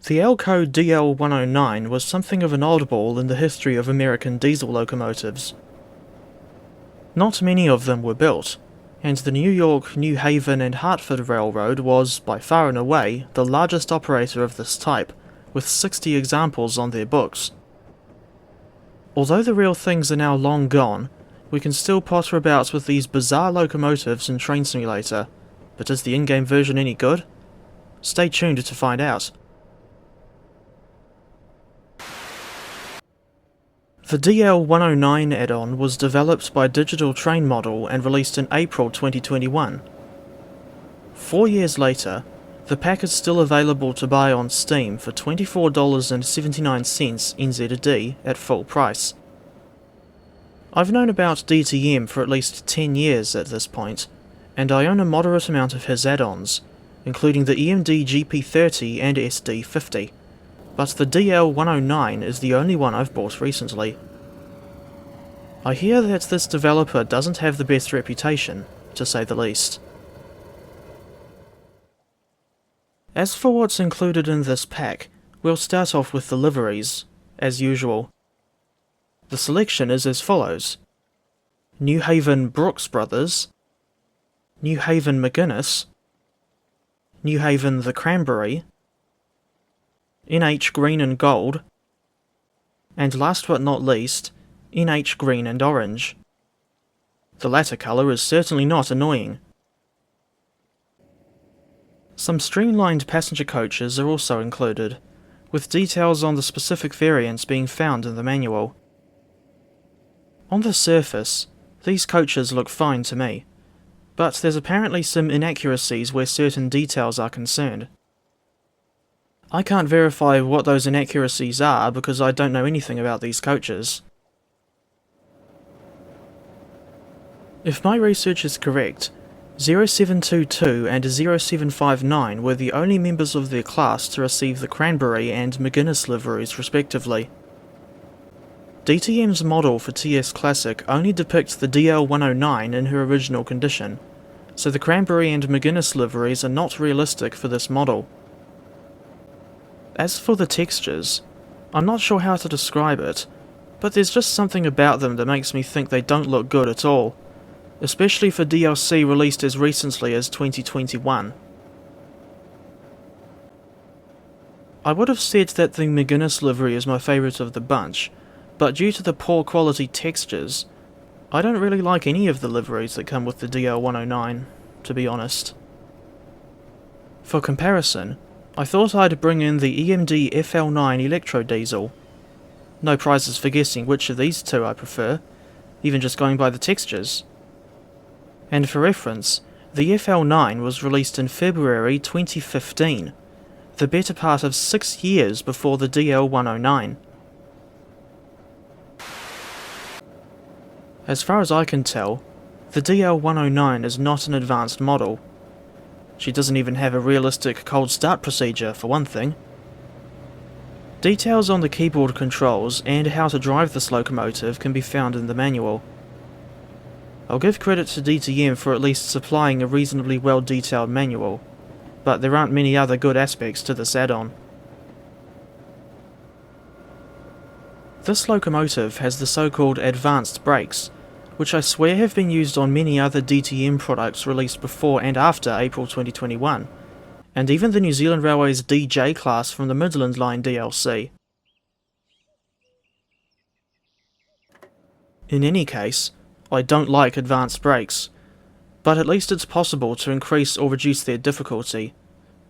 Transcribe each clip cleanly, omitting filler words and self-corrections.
The ALCO DL-109 was something of an oddball in the history of American diesel locomotives. Not many of them were built, and the New York, New Haven and Hartford Railroad was, by far and away, the largest operator of this type, with 60 examples on their books. Although the real things are now long gone, we can still potter about with these bizarre locomotives in Train Simulator, but is the in-game version any good? Stay tuned to find out. The DL-109 add-on was developed by Digital Train Model and released in April 2021. 4 years later, the pack is still available to buy on Steam for $24.79 NZD at full price. I've known about DTM for at least 10 years at this point, and I own a moderate amount of his add-ons, including the EMD GP30 and SD50. But the DL-109 is the only one I've bought recently. I hear that this developer doesn't have the best reputation, to say the least. As for what's included in this pack, we'll start off with the liveries, as usual. The selection is as follows: New Haven Brooks Brothers, New Haven McGuinness, New Haven the Cranberry, NH Green and Gold, and last but not least, NH Green and Orange. The latter colour is certainly not annoying. Some streamlined passenger coaches are also included, with details on the specific variants being found in the manual. On the surface, these coaches look fine to me, but there's apparently some inaccuracies where certain details are concerned. I can't verify what those inaccuracies are because I don't know anything about these coaches. If my research is correct, 0722 and 0759 were the only members of their class to receive the Cranberry and McGuinness liveries respectively. DTM's model for TS Classic only depicts the DL-109 in her original condition, so the Cranberry and McGuinness liveries are not realistic for this model. As for the textures, I'm not sure how to describe it, but there's just something about them that makes me think they don't look good at all, especially for DLC released as recently as 2021. I would have said that the McGuinness livery is my favourite of the bunch, but due to the poor quality textures, I don't really like any of the liveries that come with the DL-109, to be honest. For comparison, I thought I'd bring in the EMD FL9 Electro Diesel. No prizes for guessing which of these two I prefer, even just going by the textures. And for reference, the FL9 was released in February 2015, the better part of 6 years before the DL-109. As far as I can tell, the DL-109 is not an advanced model. She doesn't even have a realistic cold start procedure, for one thing. Details on the keyboard controls and how to drive this locomotive can be found in the manual. I'll give credit to DTM for at least supplying a reasonably well detailed manual, but there aren't many other good aspects to this add-on. This locomotive has the so-called advanced brakes, which I swear have been used on many other DTM products released before and after April 2021, and even the New Zealand Railways DJ class from the Midland Line DLC. In any case, I don't like advanced brakes, but at least it's possible to increase or reduce their difficulty.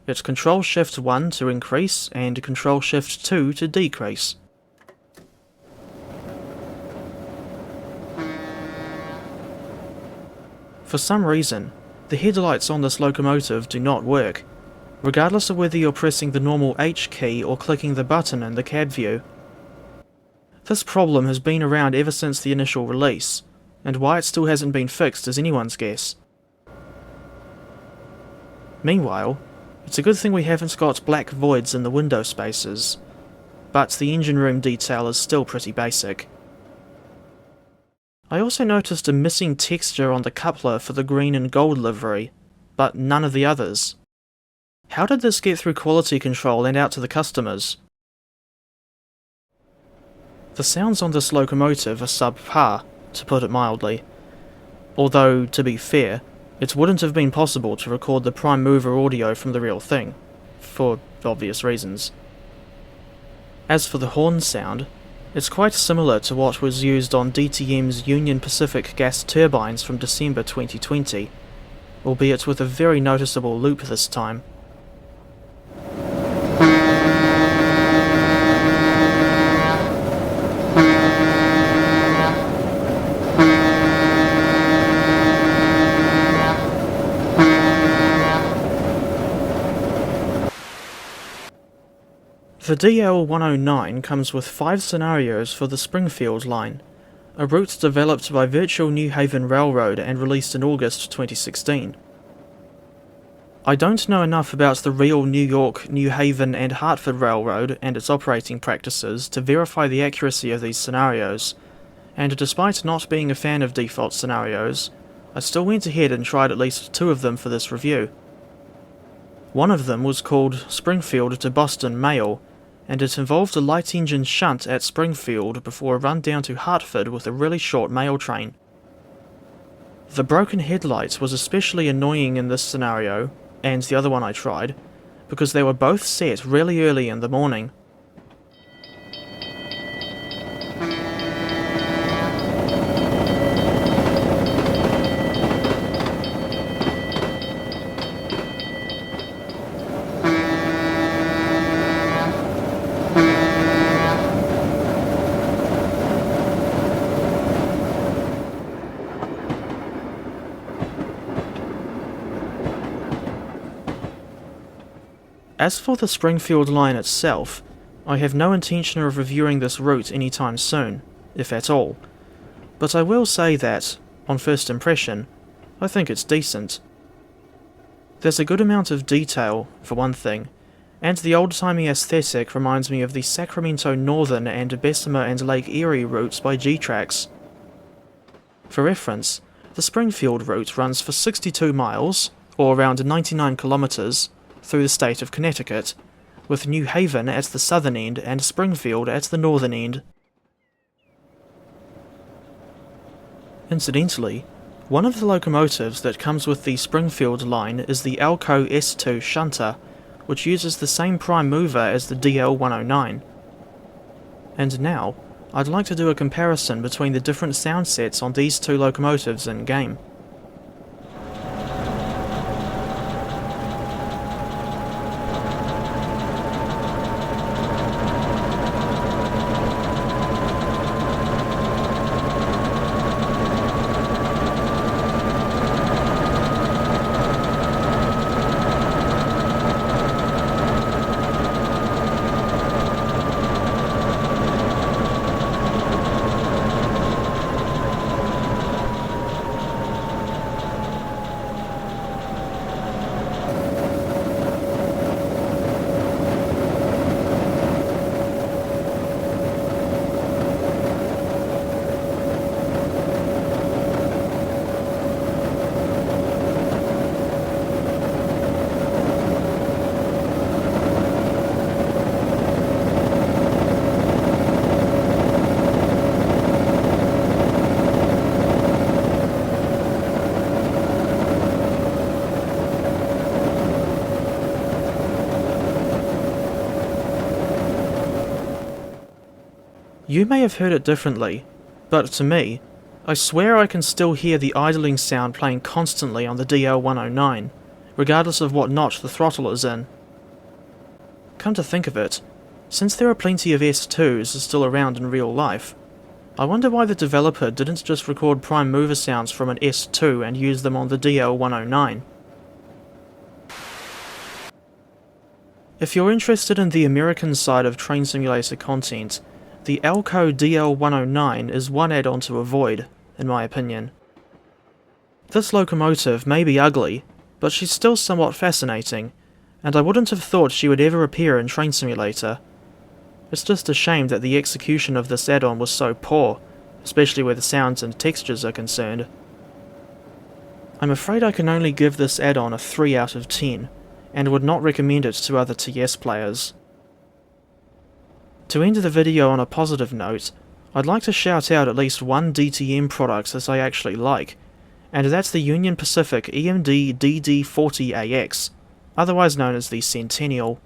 It's Control-Shift-1 to increase and Control-Shift-2 to decrease. For some reason, the headlights on this locomotive do not work, regardless of whether you're pressing the normal H key or clicking the button in the cab view. This problem has been around ever since the initial release, and why it still hasn't been fixed is anyone's guess. Meanwhile, it's a good thing we haven't got black voids in the window spaces, but the engine room detail is still pretty basic. I also noticed a missing texture on the coupler for the green and gold livery, but none of the others. How did this get through quality control and out to the customers? The sounds on this locomotive are subpar, to put it mildly. Although, to be fair, it wouldn't have been possible to record the prime mover audio from the real thing, for obvious reasons. As for the horn sound, it's quite similar to what was used on DTM's Union Pacific gas turbines from December 2020, albeit with a very noticeable loop this time. The DL-109 comes with 5 scenarios for the Springfield line, a route developed by Virtual New Haven Railroad and released in August 2016. I don't know enough about the real New York, New Haven and Hartford Railroad and its operating practices to verify the accuracy of these scenarios, and despite not being a fan of default scenarios, I still went ahead and tried at least 2 of them for this review. One of them was called Springfield to Boston Mail, and it involved a light engine shunt at Springfield before a run down to Hartford with a really short mail train. The broken headlights was especially annoying in this scenario, and the other one I tried, because they were both set really early in the morning. As for the Springfield line itself, I have no intention of reviewing this route anytime soon, if at all, but I will say that, on first impression, I think it's decent. There's a good amount of detail, for one thing, and the old-timey aesthetic reminds me of the Sacramento Northern and Bessemer and Lake Erie routes by G-Trax. For reference, the Springfield route runs for 62 miles, or around 99 kilometers, through the state of Connecticut, with New Haven at the southern end and Springfield at the northern end. Incidentally, one of the locomotives that comes with the Springfield line is the ALCO S2 shunter, which uses the same prime mover as the DL-109. And now, I'd like to do a comparison between the different sound sets on these 2 locomotives in-game. You may have heard it differently, but to me, I swear I can still hear the idling sound playing constantly on the DL-109, regardless of what notch the throttle is in. Come to think of it, since there are plenty of S2s still around in real life, I wonder why the developer didn't just record prime mover sounds from an S2 and use them on the DL-109. If you're interested in the American side of train simulator content, the ALCO DL-109 is one add-on to avoid, in my opinion. This locomotive may be ugly, but she's still somewhat fascinating, and I wouldn't have thought she would ever appear in Train Simulator. It's just a shame that the execution of this add-on was so poor, especially where the sounds and textures are concerned. I'm afraid I can only give this add-on a 3 out of 10, and would not recommend it to other TS players. To end the video on a positive note, I'd like to shout out at least one DTM product that I actually like, and that's the Union Pacific EMD DD40AX, otherwise known as the Centennial.